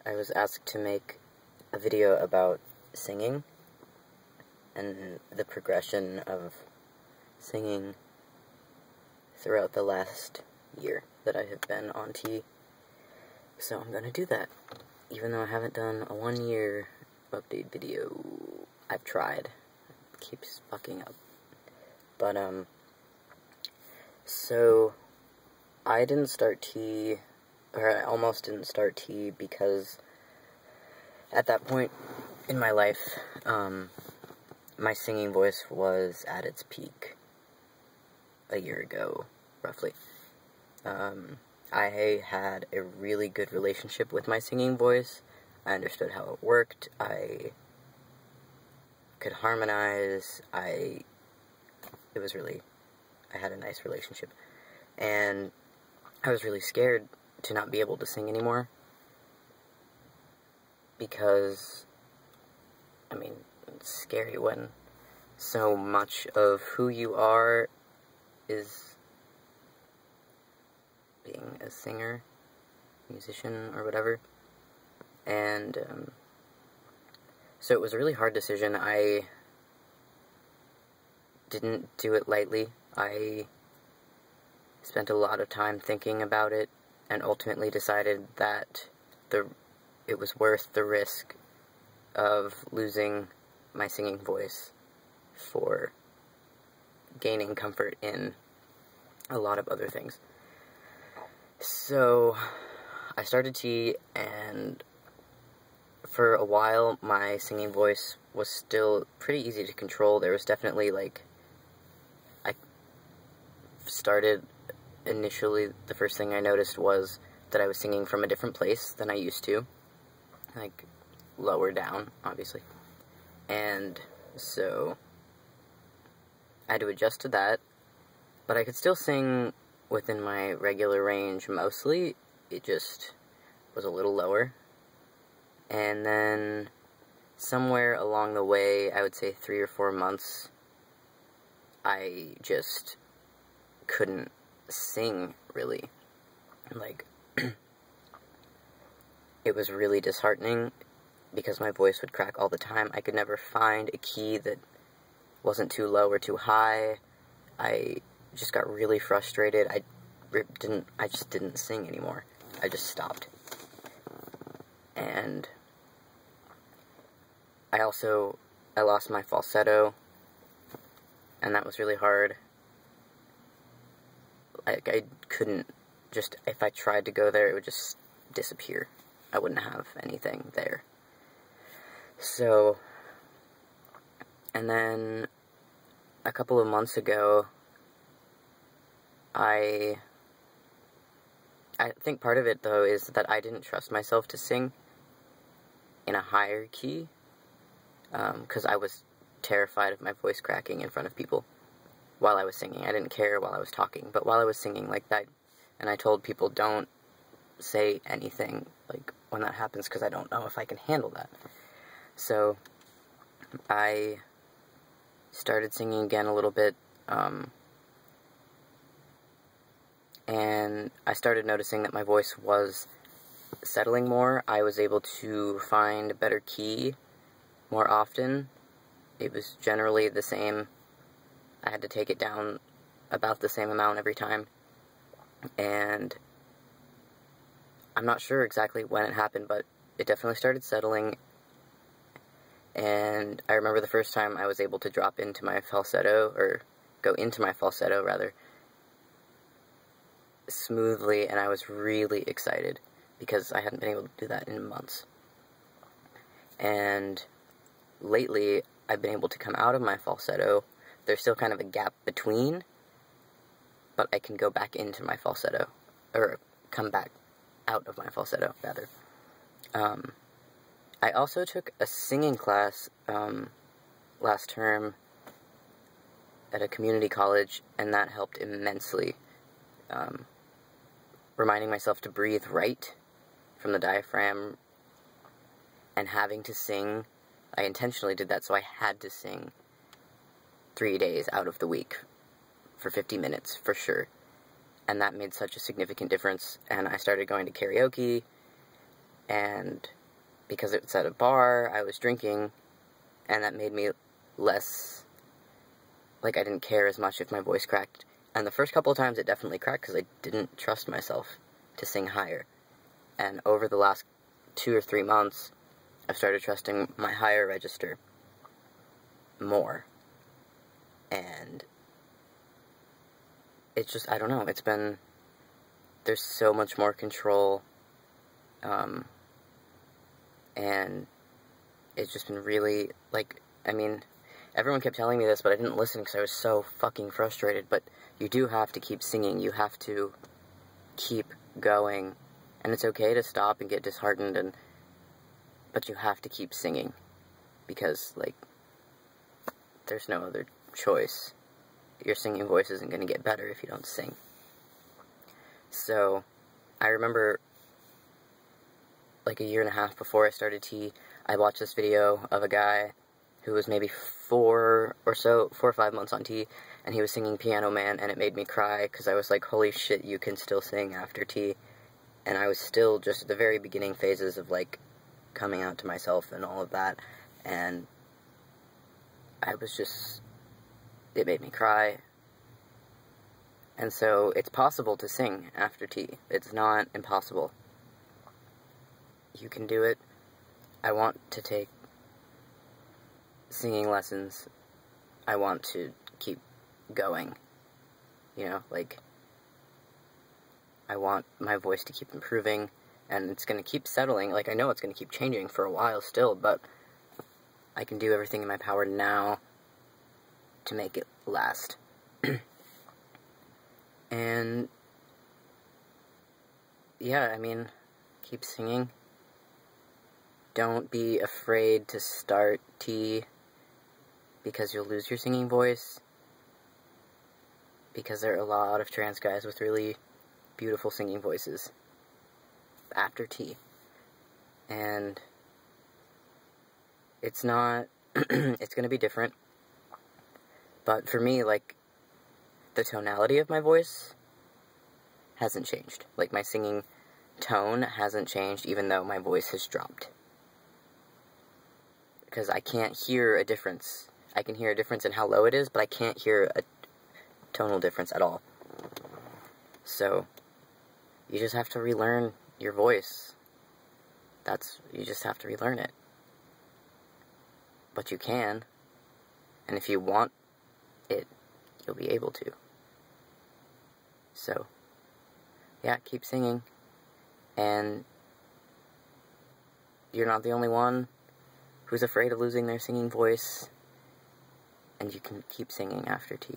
I was asked to make a video about singing and the progression of singing throughout the last year that I have been on T. So I'm gonna do that. Even though I haven't done a 1-year update video, I've tried. It keeps fucking up. But, so I didn't start T, or I almost didn't start T because at that point in my life, my singing voice was at its peak a year ago, roughly. I had a really good relationship with my singing voice. I understood how it worked. I could harmonize. I had a nice relationship. And I was really scared to not be able to sing anymore. Because, I mean, it's scary when so much of who you are is being a singer, musician, or whatever. And, so it was a really hard decision. I didn't do it lightly. I spent a lot of time thinking about it, and ultimately decided that it was worth the risk of losing my singing voice for gaining comfort in a lot of other things. So I started T, and for a while my singing voice was still pretty easy to control. There was definitely, like, I started initially, the first thing I noticed was that I was singing from a different place than I used to, like, lower down, obviously, and so I had to adjust to that, but I could still sing within my regular range mostly. It just was a little lower. And then somewhere along the way, I would say 3 or 4 months, I just couldn't sing, really. Like, it was really disheartening because my voice would crack all the time. I could never find a key that wasn't too low or too high. I just got really frustrated. I just didn't sing anymore. I just stopped. And I lost my falsetto, and that was really hard. I couldn't just, if I tried to go there, it would just disappear. I wouldn't have anything there. So, and then a couple of months ago, I think part of it, though, is that I didn't trust myself to sing in a higher key, because I was terrified of my voice cracking in front of people while I was singing. I didn't care while I was talking, but while I was singing like that, and I told people, don't say anything, like, when that happens, because I don't know if I can handle that. So, I started singing again a little bit, and I started noticing that my voice was settling more. I was able to find a better key more often. It was generally the same. I had to take it down about the same amount every time. And I'm not sure exactly when it happened, but it definitely started settling. And I remember the first time I was able to drop into my falsetto, or go into my falsetto, rather, smoothly, and I was really excited, because I hadn't been able to do that in months. And lately, I've been able to come out of my falsetto. There's still kind of a gap between, but I can go back into my falsetto, or come back out of my falsetto, rather. I also took a singing class last term at a community college, and that helped immensely. Reminding myself to breathe right from the diaphragm, and having to sing. I intentionally did that, so I had to sing 3 days out of the week for 50 minutes, for sure. And that made such a significant difference, and I started going to karaoke, and because it's at a bar, I was drinking, and that made me less, like, I didn't care as much if my voice cracked. And the first couple of times it definitely cracked because I didn't trust myself to sing higher. And over the last 2 or 3 months, I've started trusting my higher register more. And it's just, I don't know, it's been, there's so much more control, and it's just been really, like, I mean, everyone kept telling me this, but I didn't listen because I was so fucking frustrated, but you do have to keep singing, you have to keep going, and it's okay to stop and get disheartened, but you have to keep singing, because, like, there's no other choice. Your singing voice isn't going to get better if you don't sing. So, I remember, like, a year and a half before I started T, I watched this video of a guy who was maybe 4 or 5 months on T, and he was singing Piano Man, and it made me cry, because I was like, holy shit, you can still sing after T. And I was still just at the very beginning phases of, like, coming out to myself and all of that, and I was just, it made me cry. And so, it's possible to sing after T. It's not impossible. You can do it. I want to take singing lessons. I want to keep going. You know, like, I want my voice to keep improving, and it's going to keep settling. Like, I know it's going to keep changing for a while still, but I can do everything in my power now to make it last. And, yeah, I mean, keep singing. Don't be afraid to start T, because you'll lose your singing voice, because there are a lot of trans guys with really beautiful singing voices after T. And it's not, it's going to be different, but for me, like, the tonality of my voice hasn't changed. Like, my singing tone hasn't changed, even though my voice has dropped. Because I can't hear a difference. I can hear a difference in how low it is, but I can't hear a tonal difference at all. So, you just have to relearn your voice. You just have to relearn it. But you can. And if you want it, you'll be able to. So, yeah, keep singing. And you're not the only one who's afraid of losing their singing voice, and you can keep singing after T.